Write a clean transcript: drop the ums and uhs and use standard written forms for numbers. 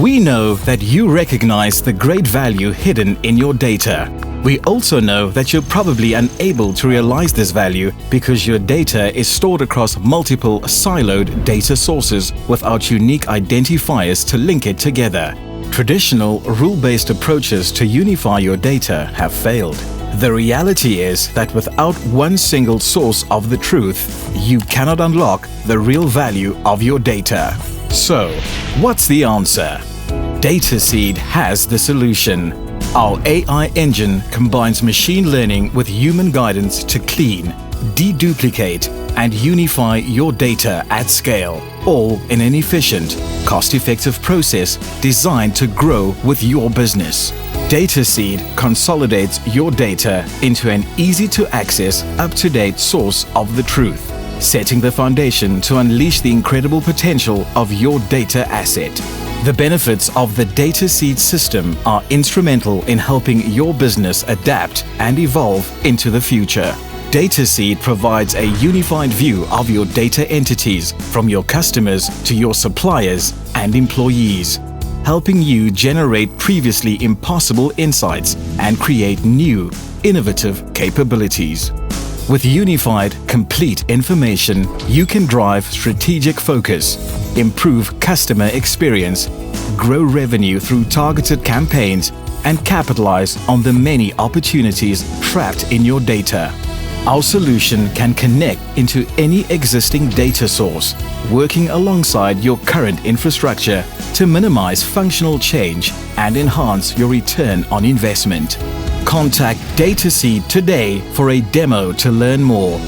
We know that you recognize the great value hidden in your data. We also know that you're probably unable to realize this value because your data is stored across multiple siloed data sources without unique identifiers to link it together. Traditional rule-based approaches to unify your data have failed. The reality is that without one single source of the truth, you cannot unlock the real value of your data. So, what's the answer? DataSeed has the solution. Our AI engine combines machine learning with human guidance to clean, deduplicate, and unify your data at scale, all in an efficient, cost-effective process designed to grow with your business. DataSeed consolidates your data into an easy-to-access, up-to-date source of the truth, setting the foundation to unleash the incredible potential of your data asset. The benefits of the DataSeed system are instrumental in helping your business adapt and evolve into the future. DataSeed provides a unified view of your data entities from your customers to your suppliers and employees, helping you generate previously impossible insights and create new, innovative capabilities. With unified, complete information, you can drive strategic focus, improve customer experience, grow revenue through targeted campaigns, and capitalize on the many opportunities trapped in your data. Our solution can connect into any existing data source, working alongside your current infrastructure to minimize functional change and enhance your return on investment. Contact DataSeed today for a demo to learn more.